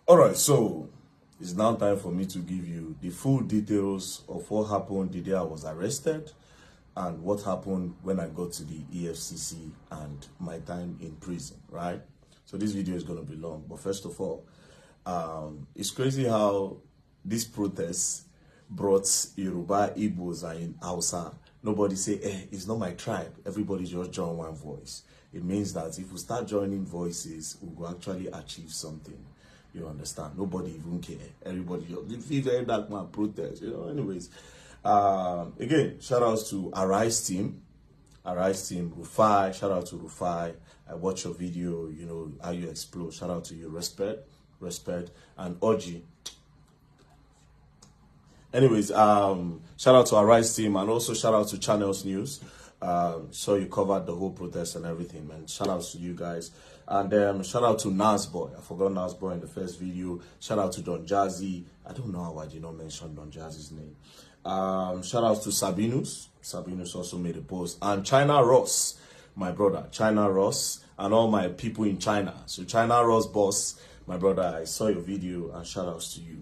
All right, so it's now time for me to give you the full details of what happened the day I was arrested and what happened when I got to the EFCC and my time in prison, right? So this video is going to be long, but first of all, it's crazy how this protest brought Yoruba, Igbos, and Hausa. Nobody say, it's not my tribe. Everybody just join one voice. It means that if we start joining voices, we will actually achieve something. You understand? Nobody even care. Everybody just very dark man protest. Anyways, again, shout outs to Arise team, Rufai. Shout out to Rufai. I watch your video. You know how you explode. Shout out to you. Respect, and Oji. Anyways, shout out to Arise team and also shout out to Channels News. So you covered the whole protest and everything, man. Shout out to you guys. And shout out to Nasboy. I forgot Nasboy in the first video. Shout out to Don Jazzy. I don't know how I did not mention Don Jazzy's name. Shout out to Sabinus. Sabinus also made a post. And China Ross, my brother. China Ross and all my people in China. So China Ross boss, my brother, I saw your video and shout outs to you.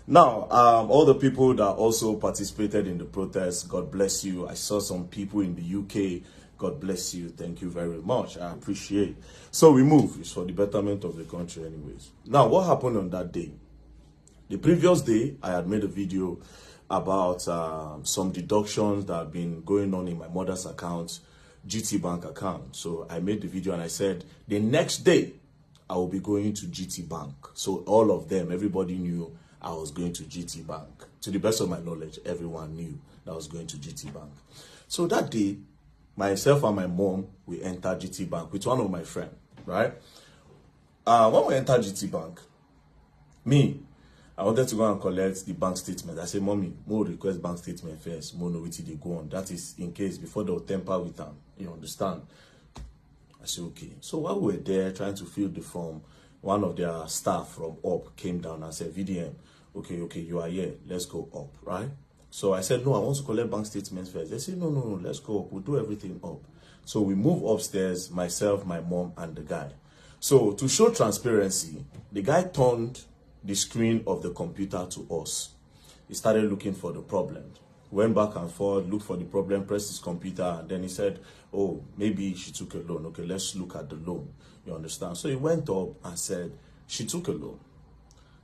Now, all the people that also participated in the protest, God bless you. I saw some people in the UK. God bless you. Thank you very much. I appreciate. So we move. It's for the betterment of the country anyways. Now, what happened on that day? The previous day, I had made a video about some deductions that have been going on in my mother's account, GTBank account. So I made the video and I said, the next day, I will be going to GTBank. So all of them, everybody knew I was going to GTBank. To the best of my knowledge, everyone knew that I was going to GTBank. So that day, myself and my mom, we entered GTBank with one of my friends, right? When we entered GTBank, I wanted to go and collect the bank statement. I said, Mommy, more request bank statement first. More know what they go on. That is in case before they'll temper with them. You understand? I said, okay. So while we were there trying to fill the form, one of their staff from up came down and said, VDM, okay, you are here. Let's go up, right? So I said, no, I want to collect bank statements first. They said, no, let's go up. We'll do everything up. So we move upstairs, myself, my mom, and the guy. So to show transparency, the guy turned the screen of the computer to us. He started looking for the problem. Went back and forth, looked for the problem, pressed his computer, and then he said, oh, maybe she took a loan. Okay, let's look at the loan. You understand? So he went up and said, she took a loan.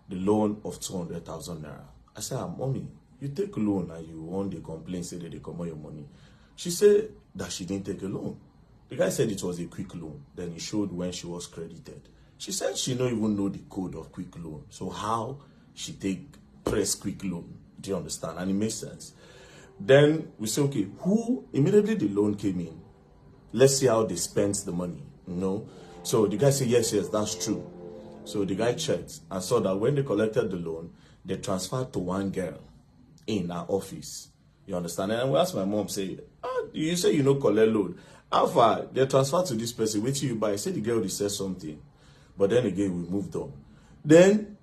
The loan of 200,000 naira. I said, Mommy, you take a loan and you want the complaint, say that they come on your money. She said that she didn't take a loan. The guy said it was a quick loan. Then he showed when she was credited. She said she don't even know the code of quick loan. So how she press quick loan? Do you understand? And it makes sense. Then we say, okay, who immediately the loan came in? Let's see how they spent the money. So the guy said, yes, that's true. So the guy checked and saw that when they collected the loan, they transferred to one girl in our office. You understand? And we asked my mom, say, you say you know collect loan. How far? They transferred to this person. Wait till you buy. I said the girl said something. But then again, we moved on. Then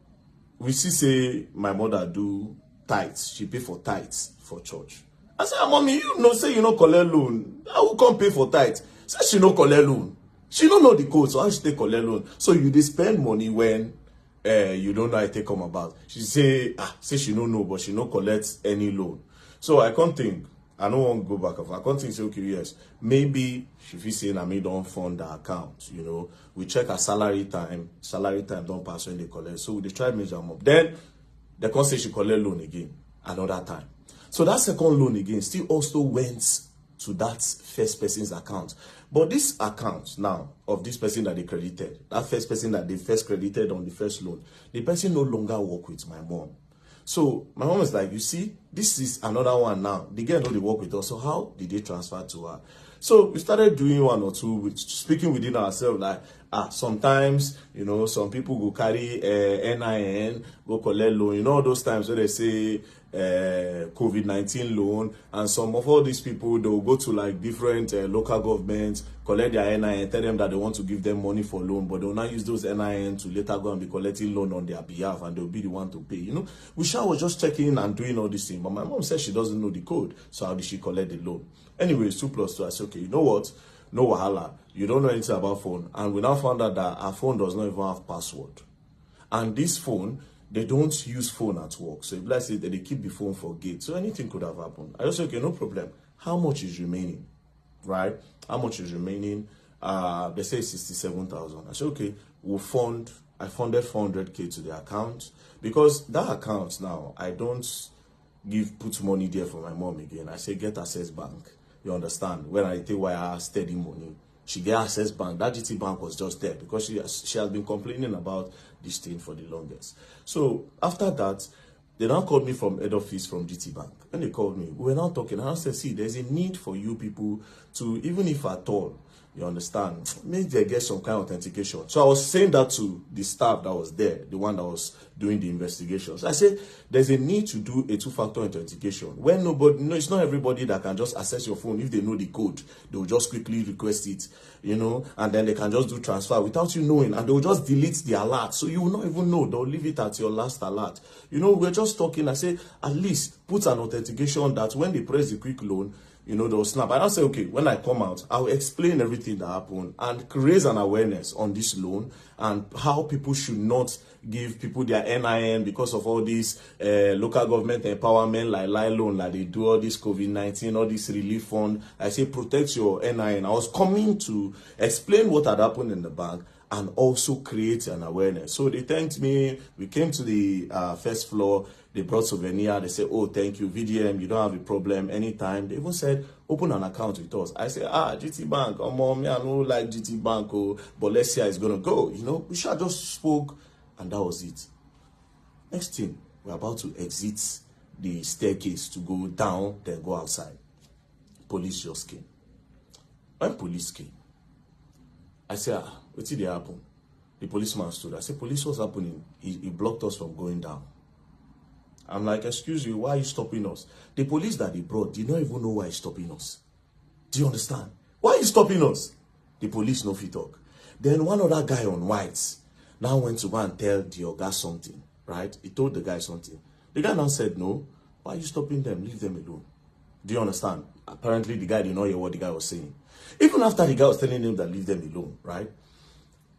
we say my mother do tithes. She pay for tithes for church. I said, Mommy, say you know collect loan. I will come pay for tithes. Say she no collect loan. She don't know the code, so how she take collect loan? So you dey spend money when you don't know how it take come about. She say she don't know, but she no collect any loan. So I can't think. I don't want to go back. I can't think. Say okay, yes, maybe she feel say na me don't fund the account. We check her salary time. Salary time don't pass when they collect. So they try to measure them up. Then they can't say she collect loan again another time. So that second loan again still also went to that first person's account. But this account now of this person that they credited, that first person that they first credited on the first loan, the person no longer work with my mom. So my mom is like, you see, this is another one now. The girl know they work with us. So how did they transfer to her? So we started doing one or two, speaking within ourselves, like, sometimes, some people go carry NIN, go collect loan. All those times where they say COVID-19 loan, and some of all these people, they will go to like different local governments, collect their NIN, tell them that they want to give them money for loan, but they will not use those NIN to later go and be collecting loan on their behalf, and they'll be the one to pay. Wisha was just checking and doing all this thing, but my mom said she doesn't know the code, so how did she collect the loan? Anyways, 2 plus 2, I said, okay, you know what? No wahala. You don't know anything about phone. And we now found out that our phone does not even have password. And this phone, they don't use phone at work. So if let's say that they keep the phone for gate, so anything could have happened. I just say, okay, no problem. How much is remaining? Right? How much is remaining? They say 67,000. I said, okay, I funded 400K to the account, because that account now, I don't put money there for my mom again. I say, get Access Bank. You understand? When I take wire steady money, she get Access Bank. That GTBank was just there because she has been complaining about this thing for the longest. So after that, they now called me from head office from GTBank. When they called me, we were now talking. And I said, see, there's a need for you people to, even if at all, you understand, maybe they get some kind of authentication. So I was saying that to the staff that was there, the one that was doing the investigations. I said, there's a need to do a two-factor authentication. When it's not everybody that can just access your phone. If they know the code, they will just quickly request it, and then they can just do transfer without you knowing, and they will just delete the alert. So you will not even know. They'll leave it at your last alert. We're just talking. I say, at least put an authentication that when they press the quick loan, they'll snap. And I'll say, okay, when I come out, I'll explain everything that happened and raise an awareness on this loan and how people should not give people their NIN because of all these local government empowerment, like loan, like they do all this COVID-19, all this relief fund. I say, protect your NIN. I was coming to explain what had happened in the bank and also create an awareness. So they thanked me. We came to the first floor. They brought souvenir. They said, oh, thank you, VDM. You don't have a problem anytime. They even said, open an account with us. I said, GTBank. Oh, mom, I don't like GTBank, but let's see how it's going to go. We should have just spoke, and that was it. Next thing, we're about to exit the staircase to go down, then go outside. Police just came. When police came, I said, what did happen? The policeman stood. I said, police, what's happening? He blocked us from going down. I'm like, excuse you, why are you stopping us? The police that they brought did not even know why he's stopping us. Do you understand? Why are you stopping us? The police no fit talk. Then one other guy on whites now went to go and tell the Oga something, right? He told the guy something. The guy now said, no, why are you stopping them? Leave them alone. Do you understand? Apparently, the guy didn't know what the guy was saying. Even after the guy was telling him that leave them alone, right?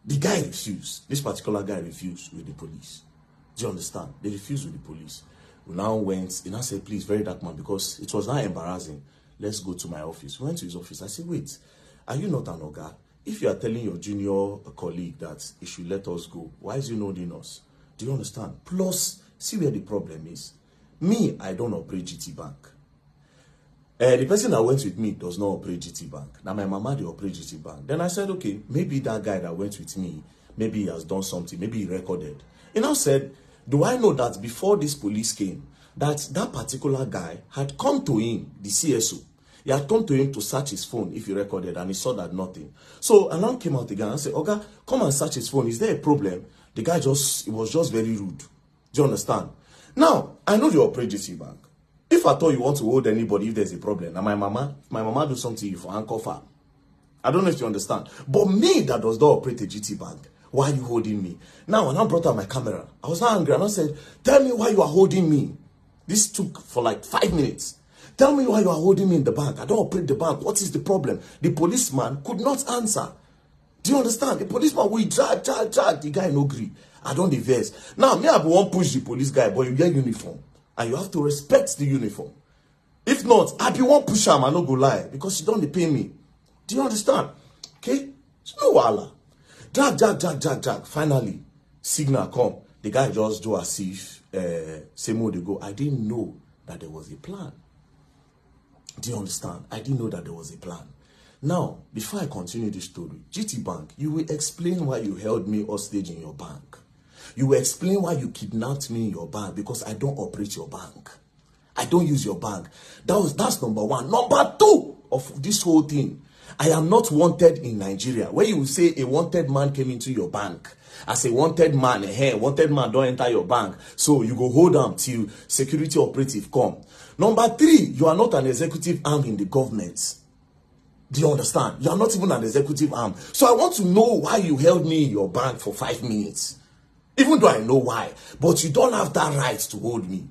The guy refused. This particular guy refused with the police. Do you understand? They refused with the police. We now went, he now said, please, very dark man, because it was now embarrassing. Let's go to my office. We went to his office. I said, wait, are you not an Oga? If you are telling your junior colleague that he should let us go, why is he not holding us? Do you understand? Plus, see where the problem is. Me, I don't operate GTBank. The person that went with me does not operate GTBank. Now, my mama, they operate GTBank. Then I said, okay, maybe that guy that went with me, maybe he has done something, maybe he recorded. He now said, do I know that before this police came, that particular guy had come to him, the CSO, he had come to him to search his phone if he recorded, and he saw that nothing. So a man came out again and said, Oga, come and search his phone. Is there a problem? The guy it was just very rude. Do you understand? Now, I know you operate GTBank. If I thought you want to hold anybody if there's a problem, now my mama do something you for handcuff her. I don't know if you understand. But me that does not operate a GTBank, why are you holding me? Now, when I brought out my camera, I was not angry. And I said, tell me why you are holding me. This took for like 5 minutes. Tell me why you are holding me in the bank. I don't operate the bank. What is the problem? The policeman could not answer. Do you understand? The policeman, we drag. The guy no agree. I don't diverse. Now, me, I won't push the police guy, but you get uniform. And you have to respect the uniform. If not, I be one push him, I no go lie. Because you don't pay me. Do you understand? Okay? It's no wala. Drag. Finally, signal come. The guy just do as if, same way they go. I didn't know that there was a plan. Do you understand? I didn't know that there was a plan. Now, before I continue this story, GTBank, you will explain why you held me hostage in your bank. You will explain why you kidnapped me in your bank, because I don't operate your bank. I don't use your bank. That's number one. Number two of this whole thing, I am not wanted in Nigeria. Where you will say a wanted man came into your bank. As a wanted man, wanted man don't enter your bank. So you go hold on till security operative come. Number three, you are not an executive arm in the government. Do you understand? You are not even an executive arm. So I want to know why you held me in your bank for 5 minutes. Even though I know why. But you don't have that right to hold me.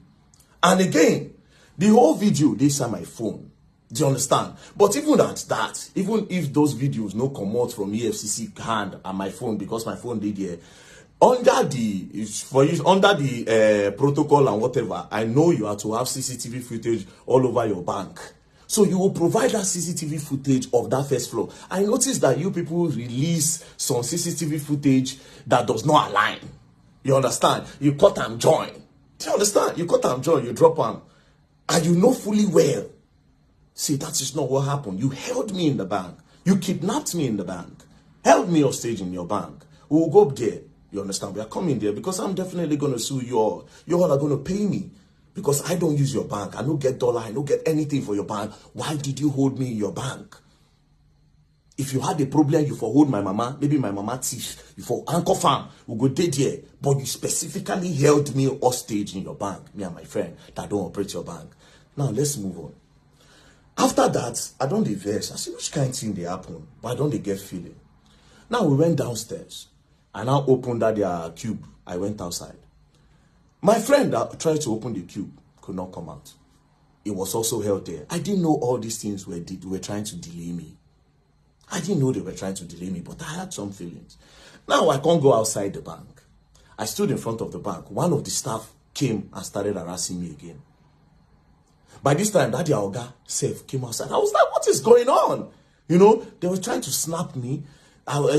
And again, the whole video, they on my phone. Do you understand? But even at that, even if those videos no come out from EFCC hand and my phone, because my phone did here, under the protocol and whatever, I know you have to have CCTV footage all over your bank. So you will provide that CCTV footage of that first floor. I noticed that you people release some CCTV footage that does not align. You understand? You cut and join. Do you understand? You cut and join, you drop them. And you know fully well. See, that is not what happened. You held me in the bank. You kidnapped me in the bank. Held me hostage in your bank. We will go up there. You understand? We are coming there because I'm definitely going to sue you all. You all are going to pay me. Because I don't use your bank. I don't get dollar. I don't get anything for your bank. Why did you hold me in your bank? If you had a problem, you for hold my mama. Maybe my mama thief. You for anchor farm. We go dead here. But you specifically held me hostage in your bank. Me and my friend that don't operate your bank. Now, let's move on. After that, I don't diverse. I see which kind of thing they happen. But I don't get feeling. Now, we went downstairs. I now opened that their cube. I went outside. My friend that tried to open the cube could not come out. It was also held there. I didn't know all these things were trying to delay me. I didn't know they were trying to delay me, but I had some feelings. Now I can't go outside the bank. I stood in front of the bank. One of the staff came and started harassing me again. By this time, that Oga self came outside. I was like, what is going on? You know, they were trying to snap me.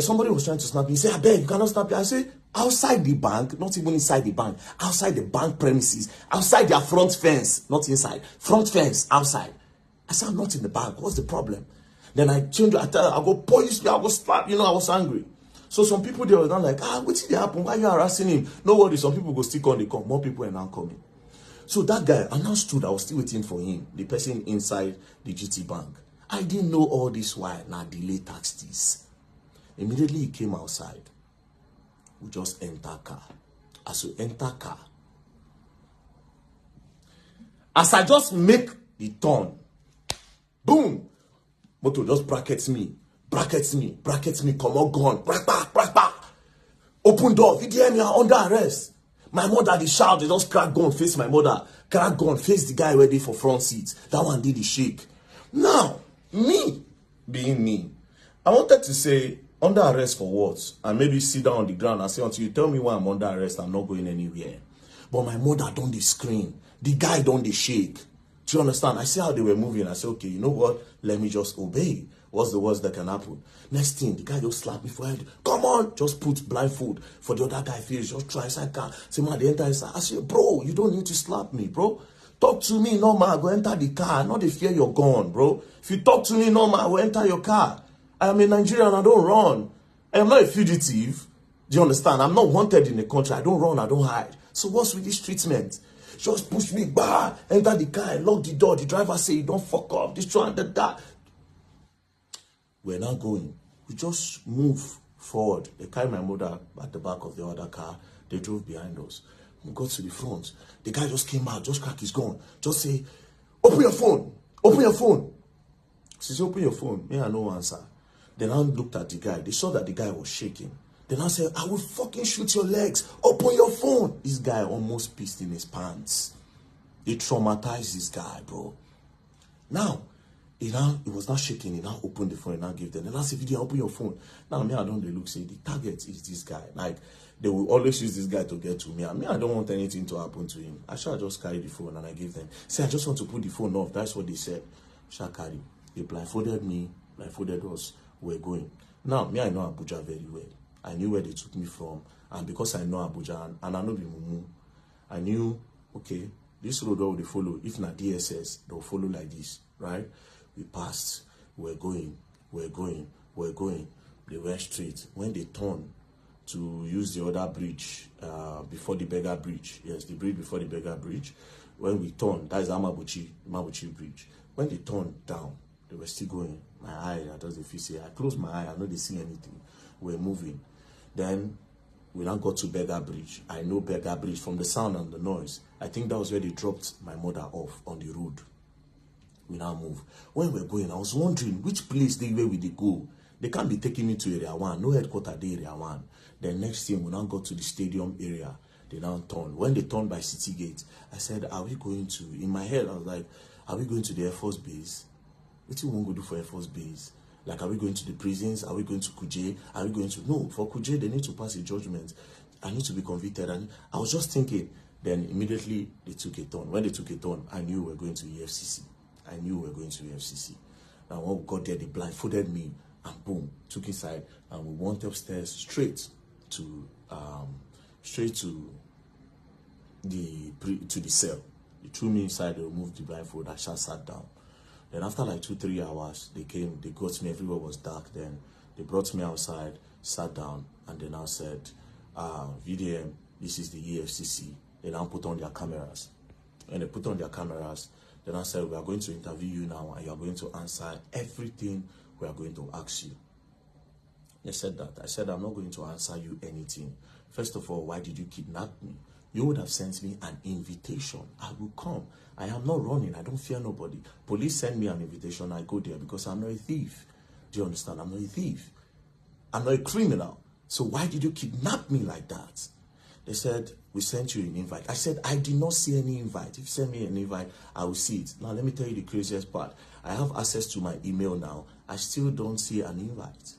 Somebody was trying to snap me. He said, I beg, you cannot snap me. I said, outside the bank, not even inside the bank, outside the bank premises, outside their front fence, not inside, front fence, outside. I said, I'm not in the bank. What's the problem? Then I changed, I go, police me, I go slap, I was angry. So some people, they were not like, what did happen? Why are you harassing him? No worry, some people go stick on the come. More people are now coming. So that guy, I now stood, I was still waiting for him, the person inside the GTBank. I didn't know all this while, now delay taxed this. Immediately he came outside. We just enter car. As we enter car, as I just make the turn, boom, motor just brackets me, come on, gun, back. Open door, VDM, you are under arrest. My mother, they shout, they just crack gun, face my mother, crack gun, face the guy ready for front seat. That one did the shake. Now, me, being me, I wanted to say, under arrest for what? And maybe sit down on the ground and say, until you tell me why I'm under arrest, I'm not going anywhere. But my mother don't scream. The guy don't shake. Do you understand? I see how they were moving. I said, okay, you know what? Let me just obey. What's the worst that can happen? Next thing, the guy just slapped me for head. Come on, just put blindfold for the other guy face. Just try inside car. Say, man, they enter inside. I said, bro, you don't need to slap me, bro. Talk to me normal. Go enter the car. Not the fear you're gone, bro. If you talk to me normal, I will enter your car. I am a Nigerian, I don't run. I am not a fugitive. Do you understand? I'm not wanted in the country. I don't run, I don't hide. So what's with this treatment? Just push me back, enter the car, lock the door. The driver say, you don't fuck up. This one, that. We're not going. We just move forward. They carry my mother at the back of the other car. They drove behind us. We got to the front. The guy just came out, just crack his gun. Just say, open your phone. Open your phone. She said, open your phone. Me, I no answer. Then I looked at the guy. They saw that the guy was shaking. Then I said, I will fucking shoot your legs. Open your phone. This guy almost pissed in his pants. They traumatized this guy, bro. Now, he was not shaking. He now opened the phone and now gave them. Then I said, VDM, open your phone. Now, me, I don't look, say, the target is this guy. Like, they will always use this guy to get to me. I mean, I don't want anything to happen to him. I shall just carry the phone and I gave them. Say, I just want to put the phone off. That's what they said. Shall carry. They blindfolded me, blindfolded us. We're going. Now, me, I know Abuja very well. I knew where they took me from. And because I know Abuja, and I know the Mumu, I knew, okay, this road will they follow. If not DSS, they'll follow like this, right? We passed. We're going. They went straight. When they turned to use the other bridge, before the Beggar Bridge, yes, the bridge before the Beggar Bridge, when we turned, that is Mabuchi Bridge. When they turned down, they were still going. My eye, I just if you say, I closed my eye, I know they see anything. We're moving. Then we now got to Beggar Bridge. I know Beggar Bridge from the sound and the noise. I think that was where they dropped my mother off on the road. We now move. When we're going, I was wondering which place where will they go. They can't be taking me to Area 1. No headquarters there, Area 1. Then next thing, we now got to the stadium area. They now turned. When they turned by City Gate, I said, are we going to, in my head, I was like, are we going to the Air Force Base? What do you want to do for Air Force Base? Like, are we going to the prisons? Are we going to Kuje? Are we going to... No, for Kuje, they need to pass a judgment. I need to be convicted. And I was just thinking. Then immediately they took a turn. When they took a turn, I knew we were going to EFCC. I knew we were going to EFCC. And when we got there, they blindfolded me and boom, took inside, and we went upstairs straight to the cell. They threw me inside, they removed the blindfold, I just sat down. Then after like 2-3 hours, they came, they got me, everywhere was dark. Then they brought me outside, sat down, and they now said, VDM, this is the EFCC. They now put on their cameras. When they put on their cameras, then I said, we are going to interview you now, and you are going to answer everything we are going to ask you. They said that. I said, I'm not going to answer you anything. First of all, why did you kidnap me? You would have sent me an invitation. I will come. I am not running. I don't fear nobody. Police send me an invitation. I go there because I'm not a thief. Do you understand? I'm not a thief. I'm not a criminal. So why did you kidnap me like that? They said, we sent you an invite. I said, I did not see any invite. If you send me an invite, I will see it. Now, let me tell you the craziest part. I have access to my email now. I still don't see an invite.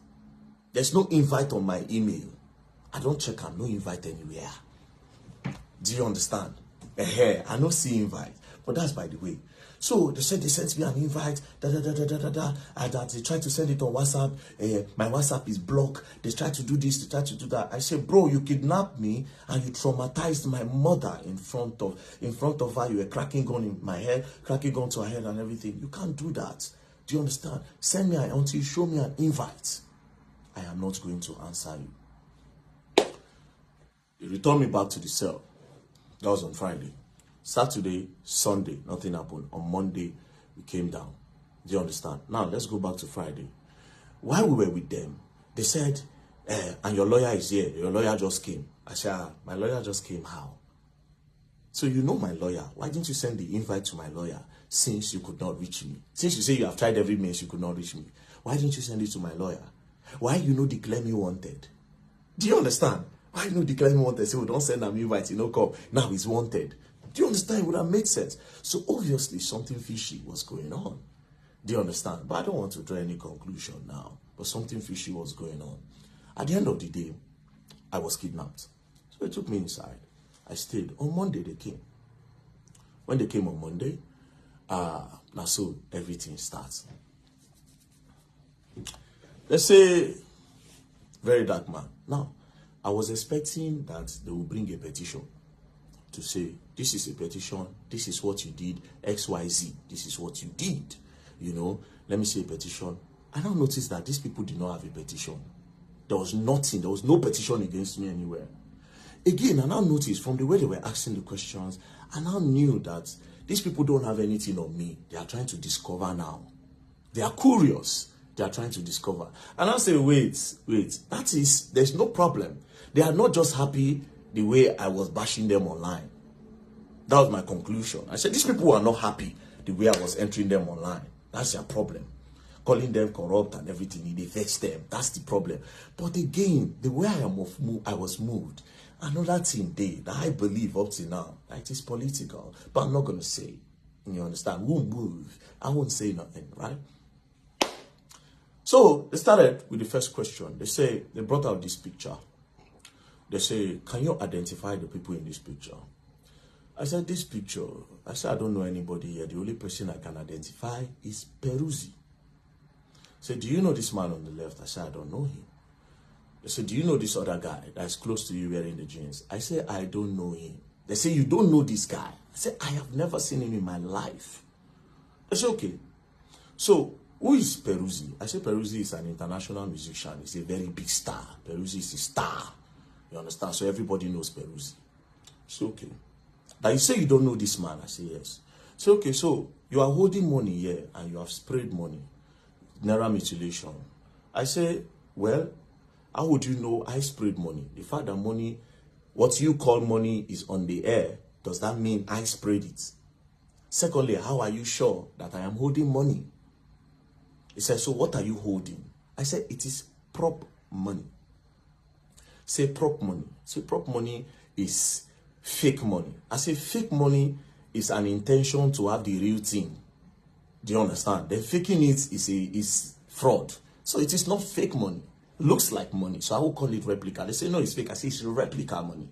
There's no invite on my email. I don't check. I'm no invite anywhere. Do you understand? I don't see invite. But that's by the way. So they said they sent me an invite, and that they tried to send it on WhatsApp. My WhatsApp is blocked. They tried to do this, they tried to do that. I said, bro, you kidnapped me and you traumatized my mother in front of her. You were cracking gun in my head, cracking gun to her head and everything. You can't do that. Do you understand? Send me until you show me an invite. I am not going to answer you. They returned me back to the cell. That was on Friday. Saturday, Sunday, nothing happened. On Monday, we came down. Do you understand? Now, let's go back to Friday. While we were with them, they said, and your lawyer is here. Your lawyer just came. I said, my lawyer just came. How? So you know my lawyer. Why didn't you send the invite to my lawyer since you could not reach me? Since you say you have tried every means, you could not reach me. Why didn't you send it to my lawyer? Why you know declare me wanted? Do you understand? Why you know declare me wanted? Say, don't send an invite, you know, come. Now he's wanted. Do you understand? It would have made sense. So obviously something fishy was going on. Do you understand? But I don't want to draw any conclusion now. But something fishy was going on. At the end of the day, I was kidnapped. So they took me inside. I stayed. On Monday they came. When they came on Monday, now so everything starts. Let's say, very dark man. Now, I was expecting that they will bring a petition to say, this is a petition, this is what you did, XYZ, this is what you did. You know, let me say a petition. I now noticed that these people did not have a petition. There was nothing, there was no petition against me anywhere. Again, I now noticed from the way they were asking the questions, I now knew that these people don't have anything on me. They are trying to discover now. They are curious. They are trying to discover. And I'll say, wait, that is, there's no problem. They are not just happy the way I was bashing them online. That was my conclusion. I said, these people are not happy the way I was entering them online. That's their problem. Calling them corrupt and everything, they vex them. That's the problem. But again, the way I was moved, another thing that I believe up to now, that it is political. But I'm not going to say, you understand, won't move. I won't say nothing, right? So they started with the first question. They brought out this picture. They say, can you identify the people in this picture? I said, this picture, I said, I don't know anybody here. The only person I can identify is Peruzzi. I said, do you know this man on the left? I said, I don't know him. They said, do you know this other guy that's close to you wearing the jeans? I said, I don't know him. They say, you don't know this guy? I said, I have never seen him in my life. I said, okay. So, who is Peruzzi? I said, Peruzzi is an international musician. He's a very big star. Peruzzi is a star. You understand? So everybody knows Peruzzi. So, okay. Now you say you don't know this man. I say, yes. So, okay, so you are holding money here and you have sprayed money. Naira mutilation. I say, well, how would you know I sprayed money? The fact that money, what you call money, is on the air, does that mean I sprayed it? Secondly, how are you sure that I am holding money? He said, so what are you holding? I said, it is prop money. Say prop money. Say prop money is fake money. I say fake money is an intention to have the real thing. Do you understand? Then faking it is fraud. So it is not fake money. Looks like money, so I will call it replica. They say, no, it's fake. I say, it's replica money.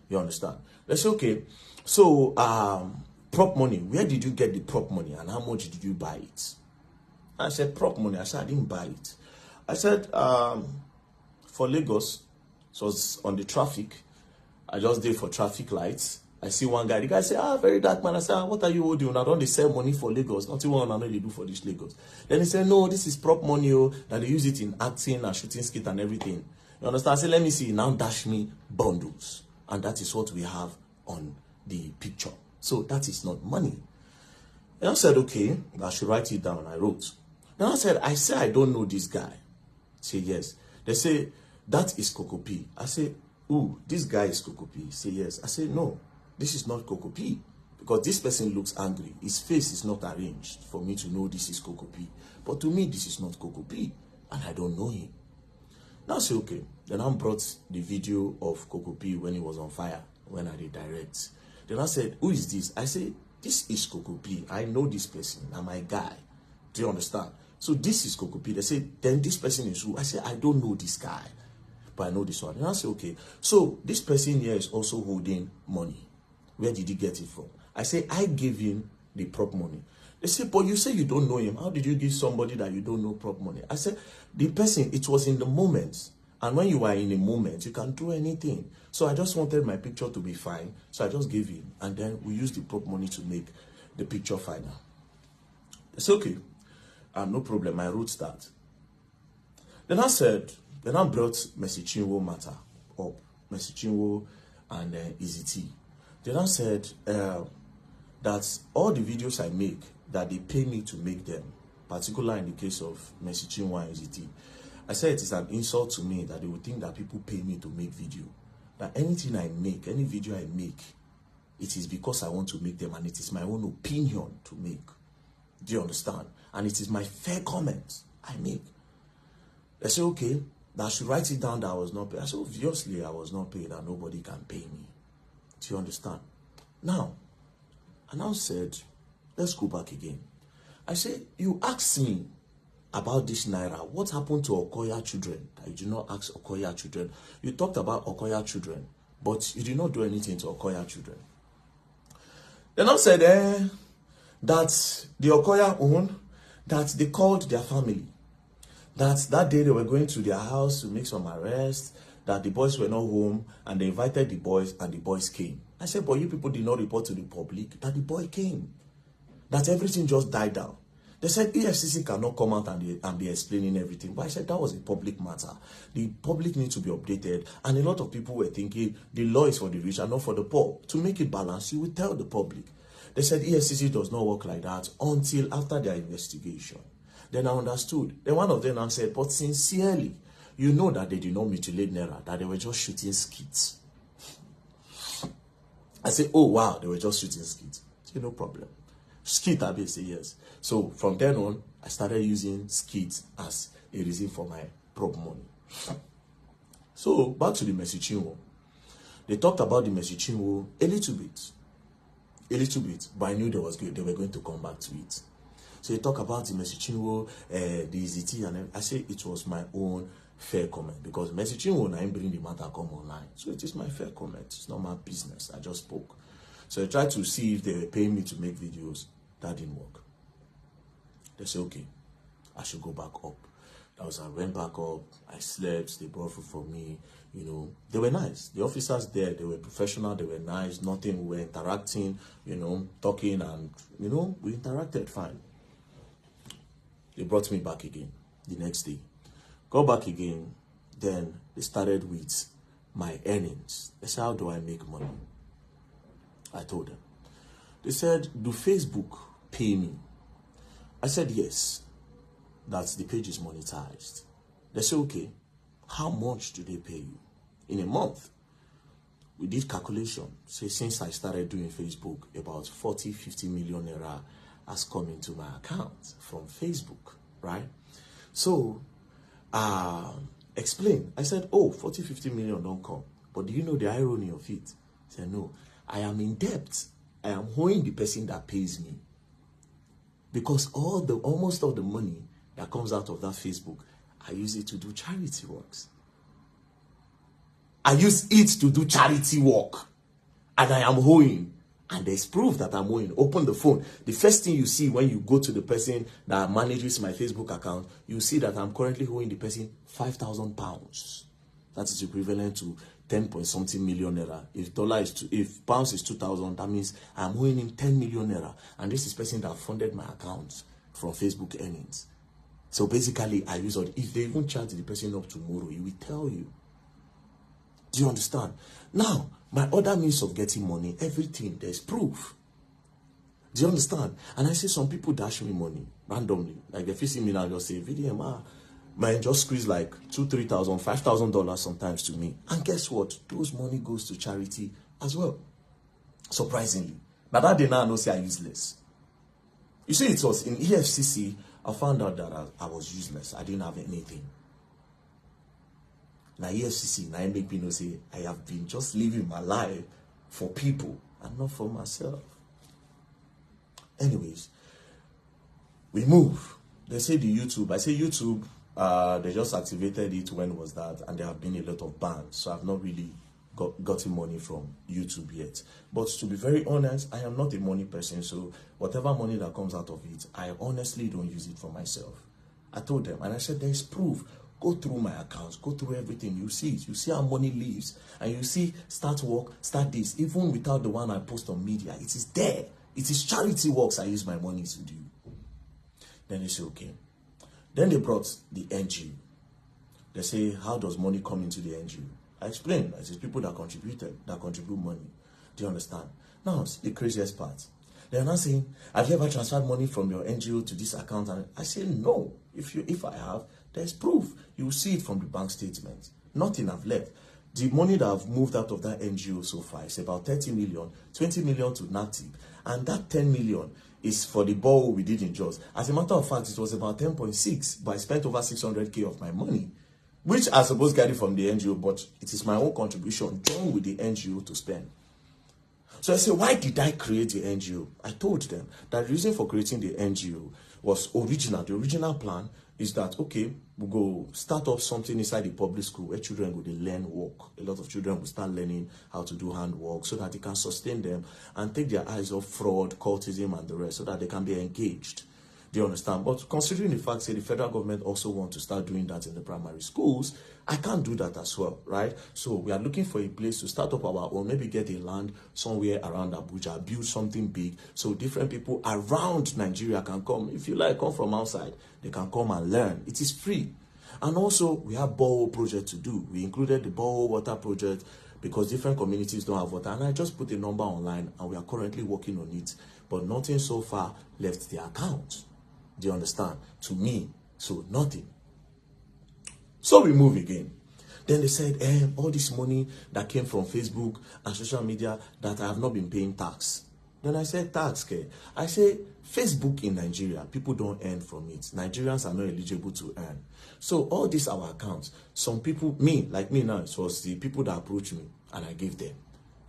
You understand? They say, okay, so prop money, where did you get the prop money and how much did you buy it? I said, prop money. I said, I didn't buy it. I said, for Lagos, so it's on the traffic. I just did for traffic lights. I see one guy. The guy said, very dark man. I said, what are you doing? I don't they sell money for Lagos. Nothing one I know they do for this Lagos. Then he said, no, this is prop money. That they use it in acting and shooting skit and everything. You understand? I said, let me see. Now dash me bundles. And that is what we have on the picture. So that is not money. And I said, okay, I should write it down. I wrote. Then I said, I don't know this guy. Say, yes. They say, that is Coco P. I say, ooh, this guy is Coco P. Say, yes. I say, no, this is not Coco P. Because this person looks angry. His face is not arranged for me to know this is Coco P. But to me, this is not Coco P. And I don't know him. Now I say, okay. Then I brought the video of Coco P when he was on fire, when I did direct. Then I said, who is this? I said, this is Coco P. I know this person. I'm my guy. Do you understand? So this is Coco P. They say, then this person is who? I say, I don't know this guy, but I know this one. And I say, okay. So this person here is also holding money. Where did he get it from? I say, I gave him the prop money. They say, but you say you don't know him. How did you give somebody that you don't know prop money? I said, the person, it was in the moment. And when you are in a moment, you can do anything. So I just wanted my picture to be fine. So I just gave him. And then we used the prop money to make the picture final. It's okay. No problem. I wrote that. Then I said, then I brought Mercy Chinwo matter up. Mercy Chinwo and Easy T. Then I said that all the videos I make, that they pay me to make them, particularly in the case of Mercy Chinwo and Easy T. I said it is an insult to me that they would think that people pay me to make video. That anything I make, any video I make, it is because I want to make them and it is my own opinion to make. Do you understand? And it is my fair comment I make. They say, okay, that I should write it down that I was not paid. I said, obviously I was not paid and nobody can pay me. Do you understand? Now, I now said, let's go back again. I said, you asked me about this Naira. What happened to Okoya children? You did not ask Okoya children. You talked about Okoya children, but you did not do anything to Okoya children. Then I said, that the Okoya own, that they called their family, that day they were going to their house to make some arrests, that the boys were not home, and they invited the boys, and the boys came. I said, but you people did not report to the public that the boy came, that everything just died down. They said EFCC cannot come out and be explaining everything. But I said that was a public matter. The public needs to be updated. And a lot of people were thinking the law is for the rich and not for the poor. To make it balanced, you will tell the public. They said EFCC does not work like that until after their investigation. Then I understood. Then one of them answered, but sincerely, you know that they did not mutilate Naira, that they were just shooting skits. I said, oh wow, they were just shooting skits. I said, no problem. Skit, I say yes. So from then on, I started using skits as a reason for my prop money. So back to the Mercy Chinwo. They talked about the Mercy Chinwo a little bit, but I knew they were going to come back to it. So they talk about the Mercy Chinwo, the EZT, and I say it was my own fair comment because Mercy Chinwo and I bring the matter come online. So it is my fair comment. It's not my business. I just spoke. So I tried to see if they were paying me to make videos. That didn't work. They said, okay, I should go back up. That was, I went back up, I slept, they brought food for me, you know. They were nice. The officers there, they were professional, they were nice, nothing, we were interacting, you know, talking and, you know, we interacted fine. They brought me back again the next day. Go back again, then they started with my earnings. They said, how do I make money? I told them. They said, do Facebook pay me? I said, yes, that the page is monetized. They said, okay, how much do they pay you? In a month, we did calculation. Say, since I started doing Facebook, about 40-50 million naira has come into my account from Facebook, right? So, explain. I said, oh, 40-50 million don't come. But do you know the irony of it? I said, no, I am in debt. I am owing the person that pays me. Because almost all the money that comes out of that Facebook, I use it to do charity works. I use it to do charity work. And I am owing. And there's proof that I'm owing. Open the phone. The first thing you see when you go to the person that manages my Facebook account, you see that I'm currently owing the person £5,000. That is equivalent to 10 point something million naira. If pounds is 2,000, that means I'm owing him 10 million naira. And this is person that funded my account from Facebook earnings. So basically, I use all. If they even charge the person up tomorrow, he will tell you. Do you understand? Now, my other means of getting money, everything, there's proof. Do you understand? And I see some people dash me money randomly. Like if you see me now, just say, VDM, man, just squeeze like $2,000, $3,000, $5,000 sometimes to me. And guess what? Those money goes to charity as well. Surprisingly. But that day now, I know say I'm useless. You see, it was in EFCC, I found out that I was useless. I didn't have anything. Now EFCC, now make me know say I have been just living my life for people and not for myself. Anyways, we move. They say the YouTube. I say YouTube, they just activated it. When was that? And there have been a lot of bans. So I've not really gotten money from YouTube yet. But to be very honest, I am not a money person. So whatever money that comes out of it, I honestly don't use it for myself. I told them, and I said, there's proof. Go through my accounts, go through everything. You see it. You see how money leaves. And you see, start work, start this. Even without the one I post on media, it is there. It is charity works I use my money to do. Then they say, okay. Then they brought the NGO. They say, how does money come into the NGO? I explained. I said, people that contribute money. Do you understand? Now, the craziest part. They are not saying, have you ever transferred money from your NGO to this account? And I say, no. If I have, there's proof. You will see it from the bank statement. Nothing I've left. The money that I've moved out of that NGO so far is about 30 million, 20 million to NATIB. And that 10 million is for the borrow we did in Jos. As a matter of fact, it was about 10.6, but I spent over 600K of my money, which I suppose get it from the NGO, but it is my own contribution joined with the NGO to spend. So I say, why did I create the NGO? I told them that the reason for creating the NGO was original. The original plan is that, okay, we'll go start up something inside the public school where children will learn work. A lot of children will start learning how to do handwork so that they can sustain them and take their eyes off fraud, cultism, and the rest so that they can be engaged. Do you understand? But considering the fact that the federal government also want to start doing that in the primary schools, I can't do that as well, right? So we are looking for a place to start up our own, maybe get a land somewhere around Abuja, build something big so different people around Nigeria can come. If you like, come from outside, they can come and learn. It is free. And also, we have borehole project to do. We included the borehole water project because different communities don't have water. And I just put a number online and we are currently working on it. But nothing so far left the account. Do you understand? To me, so nothing. So we move again. Then they said, all this money that came from Facebook and social media that I have not been paying tax. Then I said, tax, okay? I say, Facebook in Nigeria, people don't earn from it. Nigerians are not eligible to earn. So all these our accounts, some people, like me now, it was the people that approached me and I gave them.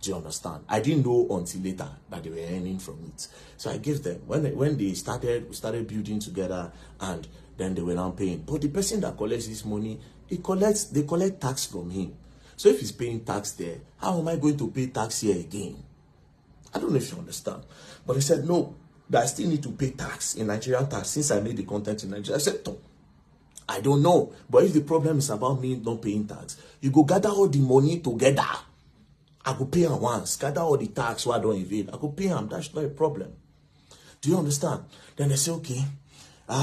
Do you understand? I didn't know until later that they were earning from it. So I gave them. When they started, we started building together and then they were now paying. But the person that collects this money, they collect tax from him. So if he's paying tax there, how am I going to pay tax here again? I don't know if you understand. But they said, no, that I still need to pay tax in Nigerian tax since I made the content in Nigeria. I said, no, I don't know. But if the problem is about me not paying tax, you go gather all the money together. I could pay him once, gather all the tax so I don't evade. I could pay him, that's not a problem. Do you understand? Then they say, okay, we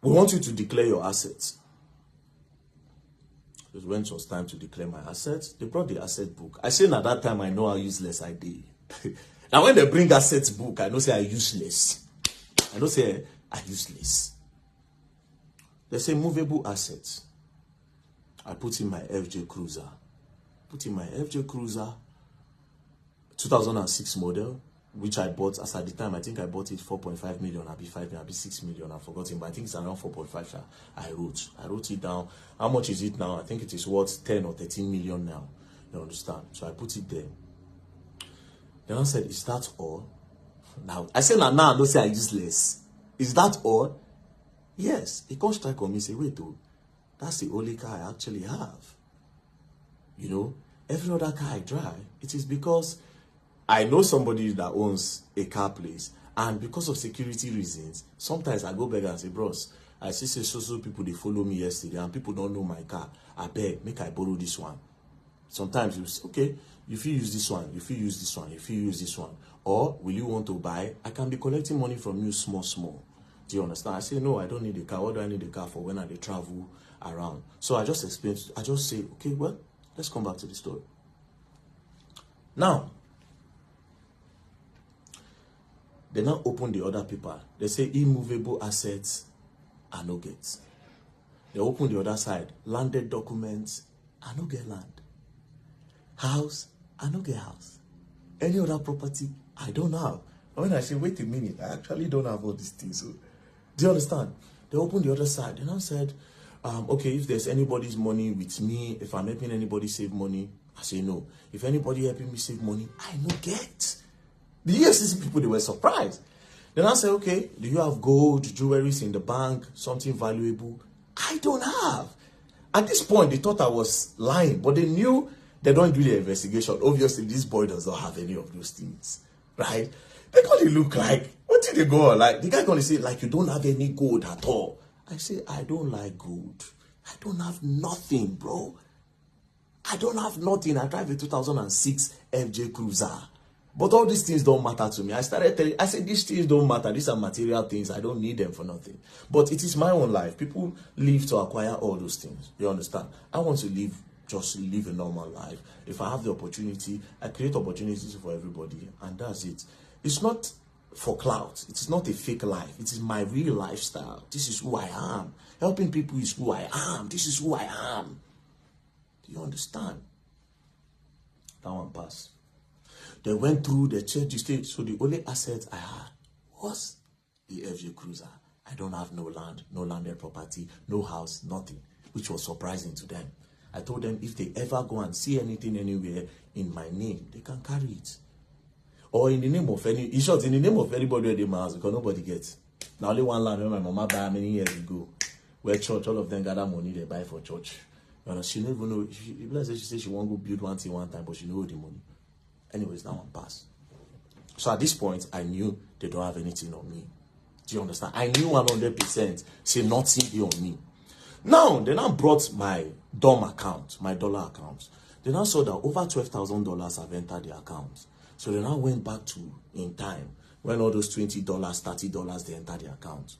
want you to declare your assets. It when it was time to declare my assets, they brought the asset book. I said at that time, I know how useless I did. Now when they bring assets book, I know say I'm useless. I know say I'm useless. They say movable assets. I put in my FJ Cruiser. 2006 model, which I bought as at the time. I think I bought it 4.5 million, I'll be 5 million, I'll be 6 million. I've forgotten, but I think it's around 4.5. I wrote it down. How much is it now? I think it is worth 10 or 13 million now. You understand? So I put it there. Then I said, is that all? Now I said, now I don't say I useless. Is that all? Yes. He can't strike on me and say, wait, though, that's the only car I actually have. You know, every other car I drive, it is because I know somebody that owns a car place, and because of security reasons, sometimes I go back and say, bros, I see so people, they follow me yesterday, and people don't know my car. I beg, make I borrow this one. Sometimes you say, okay, if you use this one, if you use this one, if you use this one, or will you want to buy? I can be collecting money from you small. Do you understand? I say, no, I don't need a car. What do I need a car for when I travel around? So I just explain, I just say, okay, well, let's come back to the story. Now, they now open the other paper. They say immovable assets are no get. They open the other side. Landed documents are no get land. House, I no get house. Any other property, I don't have. And when I say, wait a minute, I actually don't have all these things. So, do you understand? They opened the other side. They now said, okay, if there's anybody's money with me, if I'm helping anybody save money, I say no. If anybody helping me save money, I no get. The EFCC people, they were surprised. Then I said, okay, do you have gold, jewelries in the bank, something valuable? I don't have. At this point, they thought I was lying, but they knew they don't do the investigation. Obviously, this boy does not have any of those things, right? They gonna look like, what did they go on? Like, the guy gonna say, like, you don't have any gold at all. I say, I don't like gold. I don't have nothing, bro. I don't have nothing. I drive a 2006 FJ Cruiser. But all these things don't matter to me. I started telling, I said, these things don't matter. These are material things. I don't need them for nothing. But it is my own life. People live to acquire all those things. You understand? I want to just live a normal life. If I have the opportunity, I create opportunities for everybody. And that's it. It's not for clout. It's not a fake life. It is my real lifestyle. This is who I am. Helping people is who I am. This is who I am. Do you understand? That one passed. They went through, they checked the state. So the only asset I had was the FJ Cruiser. I don't have no land, no landed property, no house, nothing, which was surprising to them. I told them if they ever go and see anything anywhere in my name, they can carry it. Or in the name of in short, in the name of anybody at the house, because nobody gets. Now only one land where my mama buy many years ago, where church, all of them gather money they buy for church. You know, she never know. She said she won't go build one thing one time, but she know the money. Anyways, that one passed. So at this point, I knew they don't have anything on me. Do you understand? I knew 100% say nothing be on me. Now, they now brought my DOM account, my dollar account. They now saw that over $12,000 have entered the account. So they now went back to in time when all those $20, $30 they entered the account.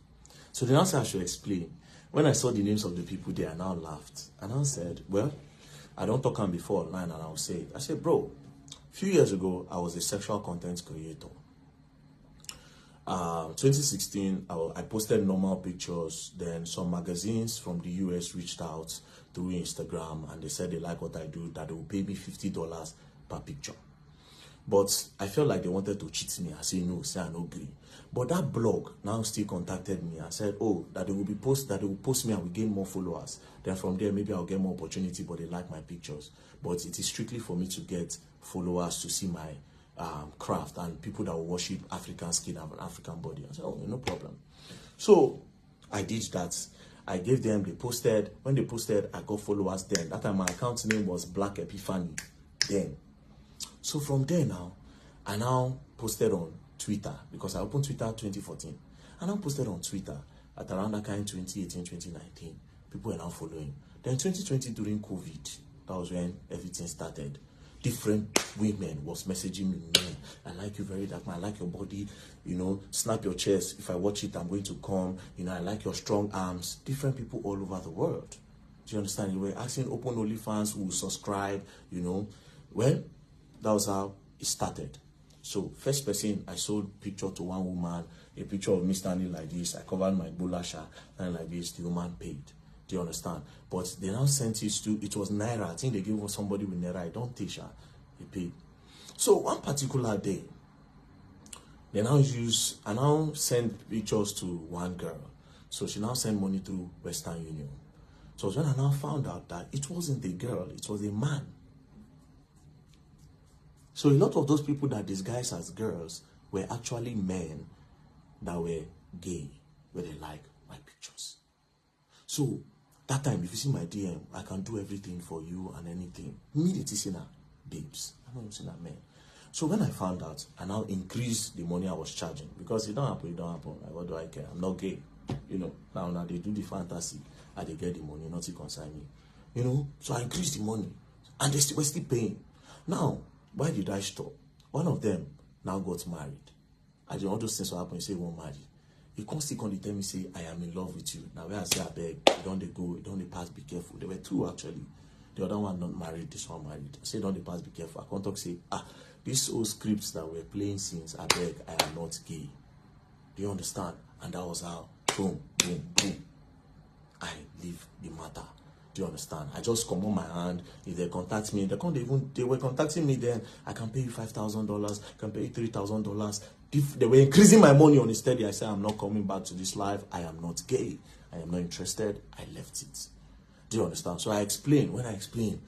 So they now said I should explain. When I saw the names of the people there, I now laughed. And I said, well, I don't talk on before online, and I'll say it. I said, bro, a few years ago, I was a sexual content creator. 2016, I posted normal pictures. Then some magazines from the US reached out through Instagram, and they said they like what I do, that they will pay me $50 per picture. But I felt like they wanted to cheat me. I said no, say I no agree. But that blog now still contacted me and said, oh, that they will post me and we gain more followers. Then from there, maybe I'll get more opportunity, but they like my pictures. But it is strictly for me to get followers to see my craft and people that will worship African skin and an African body. I said, oh, no problem. So I did that. I gave them, they posted. When they posted, I got followers then. That time my account name was Black Epiphany then. So from there now, I now posted on Twitter, because I opened Twitter 2014. I now posted on Twitter at around that kind 2018, 2019. People were now following. Then 2020 during COVID, that was when everything started. Different women was messaging me, man, I like you very dark, man, I like your body, you know, snap your chest. If I watch it, I'm going to come. You know, I like your strong arms. Different people all over the world. Do you understand? You were asking open OnlyFans who will subscribe, you know. Well, that was how it started. So first person, I sold picture to one woman, a picture of me standing like this. I covered my bulasha and like this. The woman paid. Do you understand? But they now sent it to, it was Naira. I think they gave somebody with Naira. I don't teach her. He paid. So one particular day, I now send pictures to one girl. So she now sent money through Western Union. So when I now found out that it wasn't a girl, it was a man. So a lot of those people that disguised as girls were actually men that were gay. where they like my pictures. So that time, if you see my DM, I can do everything for you and anything. Immediately see na babes. I'm not using that man. So when I found out, I now increased the money I was charging because it don't happen. Like, what do I care? I'm not gay. Now they do the fantasy and they get the money, not to consign me. So I increased the money and they were still paying. Now, why did I stop? One of them now got married. I didn't want those things to happen. He say he won't marry. He can't still come to tell me, say, I am in love with you. Now, where I say, I beg, don't they go, don't they pass, be careful. There were two, actually. The other one not married, this one married. I say, don't they pass, be careful. I can't talk, say, these old scripts that we're playing since, I beg, I am not gay. Do you understand? And that was how, boom, boom, boom, I leave the matter. Do you understand? I just come on my hand. If they contact me, they were contacting me then. I can pay you $5,000, can pay you $3,000. If they were increasing my money on it steady, I said, I'm not coming back to this life. I am not gay. I am not interested. I left it. Do you understand? So I explained. When I explained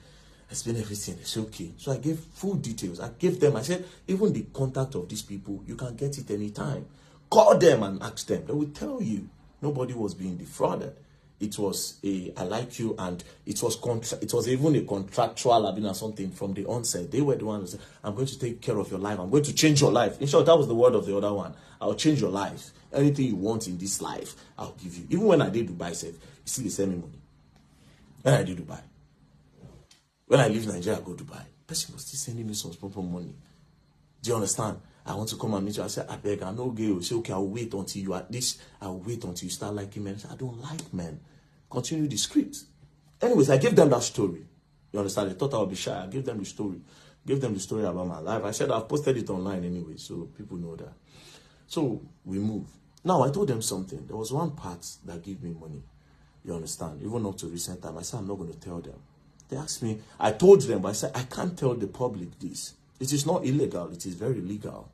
everything. They said, okay. So I gave full details. I gave them, I said, even the contact of these people, you can get it anytime. Call them and ask them. They will tell you. Nobody was being defrauded. It was I like you, and it was even a contractual or something from the onset. They were the ones who said, I'm going to take care of your life. I'm going to change your life. In short, that was the word of the other one. I'll change your life. Anything you want in this life, I'll give you. Even when I did Dubai, said, you see, they send me money. When I did Dubai. When I leave Nigeria, I go to Dubai. Person was still sending me some proper money. Do you understand? I want to come and meet you. I said, I beg, I know gay. Say, okay, I'll wait until you at this. I'll wait until you start liking men. I said, I don't like men. Continue the script. Anyways, I gave them that story. You understand? They thought I would be shy. I gave them the story. Gave them the story about my life. I said, I've posted it online anyway, so people know that. So we move. Now, I told them something. There was one part that gave me money. You understand? Even up to recent time, I said, I'm not going to tell them. They asked me, I told them, but I said, I can't tell the public this. It is not illegal. It is very legal.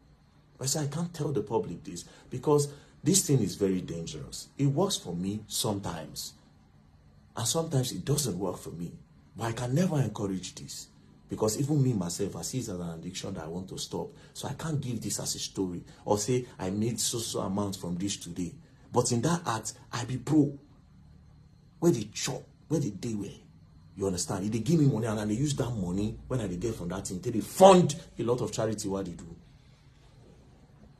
I said, I can't tell the public this because this thing is very dangerous. It works for me sometimes. And sometimes it doesn't work for me. But I can never encourage this. Because even me, myself, I see it as an addiction that I want to stop. So I can't give this as a story. Or say, I made so amount from this today. But in that act, I be pro. Where they chop, where they day where. You understand? If they give me money and they use that money, when I get from that thing, they fund a lot of charity, what they do.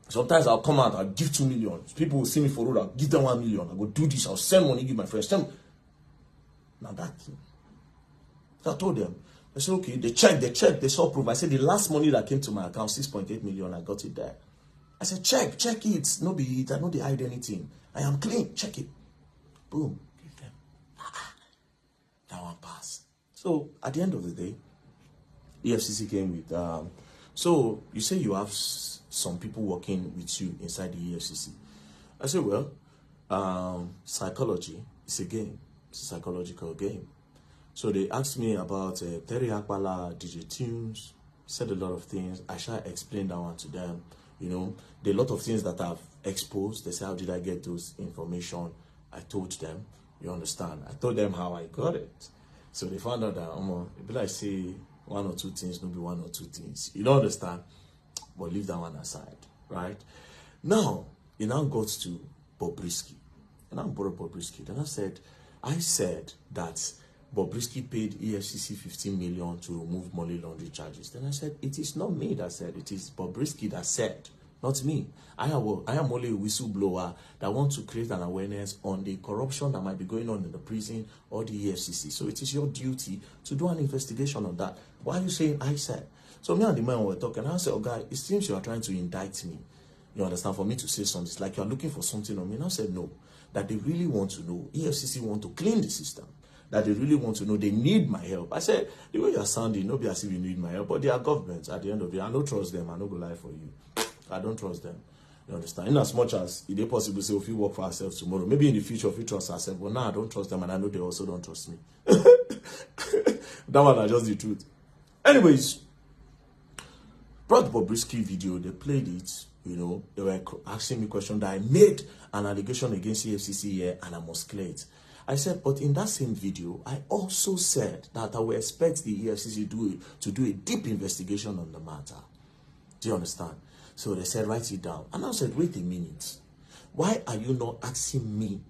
Sometimes I'll come out, I'll give 2 million. People will see me for road, I'll give them 1 million. I'll go do this, I'll send money, give my friends. Now that thing. So I told them, I said, okay, they checked, they saw proof. I said, the last money that came to my account, 6.8 million, I got it there. I said, check it. No be it, I know they hide anything. I am clean, check it. Boom, give them. That one passed. So at the end of the day, EFCC came with, so you say you have some people working with you inside the EFCC. I said, well, psychology is a game. It's a psychological game. So they asked me about Terry Akbala, DJ Tunes, said a lot of things. I shall explain that one to them. You know, there are a lot of things that I've exposed. They say, how did I get those information? I told them, you understand? I told them how I got it. So they found out that, if I say one or two things, maybe one or two things. You don't understand? But leave that one aside, right? Now, it now got to Bobrisky. And I brought Bobrisky. Then I said that Bobrisky paid EFCC 15 million to remove money laundering charges. Then I said, it is not me that said, it is Bobrisky that said, not me. I am only a whistleblower that wants to create an awareness on the corruption that might be going on in the prison or the EFCC. So it is your duty to do an investigation on that. Why are you saying I said? So me and the man were talking, and I said, oh guy, it seems you are trying to indict me. You understand? For me to say something, it's like you are looking for something on me. And I said, no. That they really want to know. EFCC want to clean the system. That they really want to know. They need my help. I said, the way you are sounding, nobody as if you need my help. But they are governments at the end of the day. I don't trust them. I don't go lie for you. I don't trust them. You understand? In as much as it is possible to say, if we work for ourselves tomorrow, maybe in the future, if we trust ourselves. But now I don't trust them, and I know they also don't trust me. That one is just the truth. Anyways, brought Bobrisky video. They played it. You know, they were asking me questions that I made an allegation against EFCC here, and I must clear it. I said, but in that same video, I also said that I will expect the EFCC to do a deep investigation on the matter. Do you understand? So they said, write it down. And I said, wait a minute. Why are you not asking me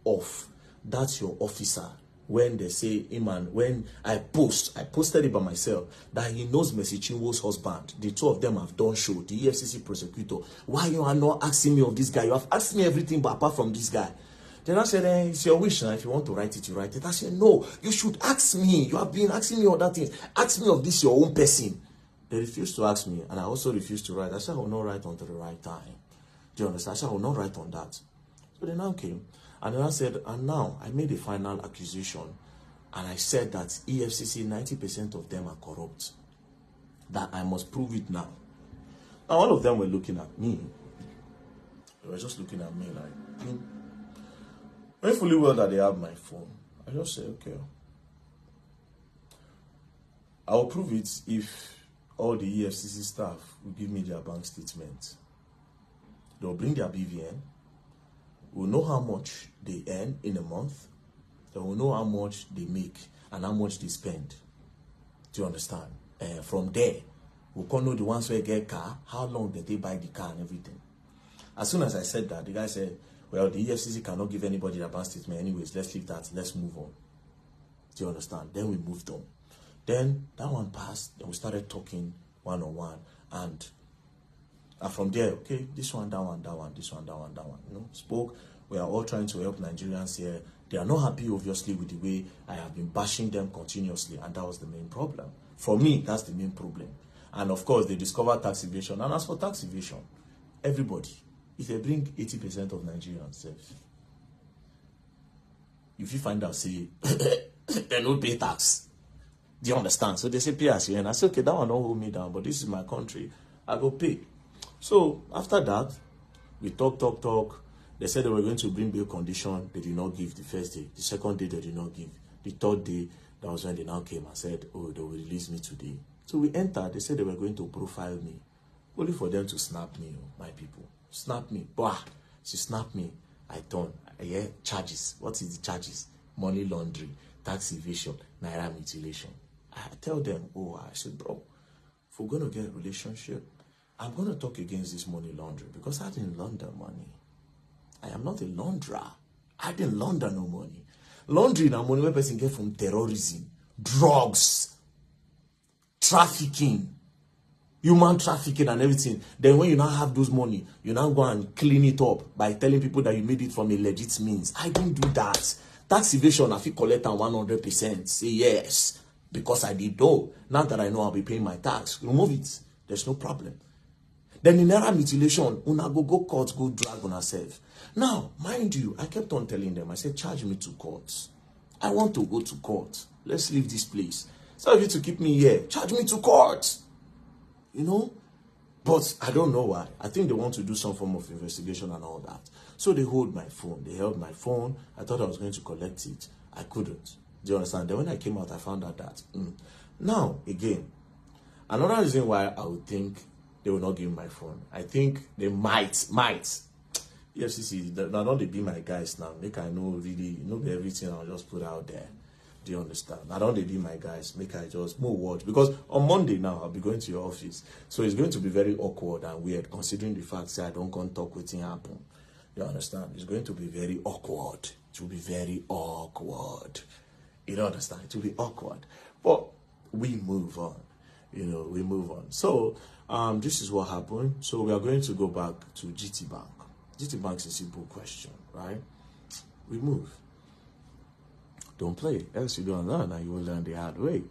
of that your officer when they say him, and when I posted it by myself that he knows Mercy Chinwo's husband. The two of them have done show, the EFCC prosecutor. Why you are not asking me of this guy? You have asked me everything but apart from this guy. Then I said, it's your wish now. If you want to write it, you write it. I said, no, you should ask me. You have been asking me other things. Ask me of this your own person. They refused to ask me, and I also refused to write. I said, I will not write until the right time. Do you understand? I said, I will not write on that. So they now came, and then I said, and now I made a final accusation, and I said that EFCC, 90% of them are corrupt. That I must prove it now. Now, all of them were looking at me. They were just looking at me like, very fully well that they have my phone. I just said, okay, I'll prove it if all the EFCC staff will give me their bank statement. They'll bring their BVM. We'll know how much they earn in a month. They will know how much they make and how much they spend. Do you understand? From there, we'll know the ones who get car, how long did they buy the car and everything. As soon as I said that, the guy said, well, the EFCC cannot give anybody their bank statement anyways. Let's leave that. Let's move on. Do you understand? Then we moved on. Then that one passed. Then we started talking one-on-one. And from there, okay, this one, that one, that one, this one, that one, that one. You know, spoke. We are all trying to help Nigerians here. They are not happy, obviously, with the way I have been bashing them continuously. And that was the main problem. For me, that's the main problem. And of course, they discovered tax evasion. And as for tax evasion, everybody, if they bring 80% of Nigerians, if you find out, say, they don't pay tax. Do you understand? So they say, pay as you earn. I say, okay, that one don't hold me down, but this is my country. I go pay. So after that, we talk. They said they were going to bring bail condition. They did not give the first day. The second day, they did not give. The third day, that was when they now came and said, oh, they will release me today. So we entered. They said they were going to profile me. Only for them to snap me, my people. Snap me. Bah! She snapped me. I turn. I hear charges. What is the charges? Money laundering, tax evasion, naira mutilation. I tell them, I said, bro, if we're going to get a relationship, I'm going to talk against this money laundering because I didn't launder money. I am not a launderer. I didn't launder no money. Laundering and money where person get from terrorism, drugs, trafficking, human trafficking and everything. Then when you now have those money, you now go and clean it up by telling people that you made it from a legit means. I didn't do that. Tax evasion, I feel collect 100%. Say yes, because I did though. Now that I know I'll be paying my tax, remove it. There's no problem. Then in naira mutilation, una go court, go drag on herself. Now, mind you, I kept on telling them, I said, charge me to court. I want to go to court. Let's leave this place. So if you to keep me here, charge me to court. You know? But I don't know why. I think they want to do some form of investigation and all that. So they hold my phone. They held my phone. I thought I was going to collect it. I couldn't. Do you understand? Then when I came out, I found out that. Now, again, another reason why I would think they will not give me my phone. I think they might. EFCC, they're not they be my guys now. Make I know really, everything I'll just put out there. Do you understand? I don't they be my guys. Make I just move watch. Because on Monday now, I'll be going to your office. So it's going to be very awkward and weird considering the fact that I don't come talk with thing happen. You understand? It's going to be very awkward. It will be very awkward. You don't understand? It will be awkward. But we move on. We move on. So, this is what happened. So we are going to go back to GTBank. GTBank is a simple question, right? We move. Don't play, else you don't learn and you will learn the hard way.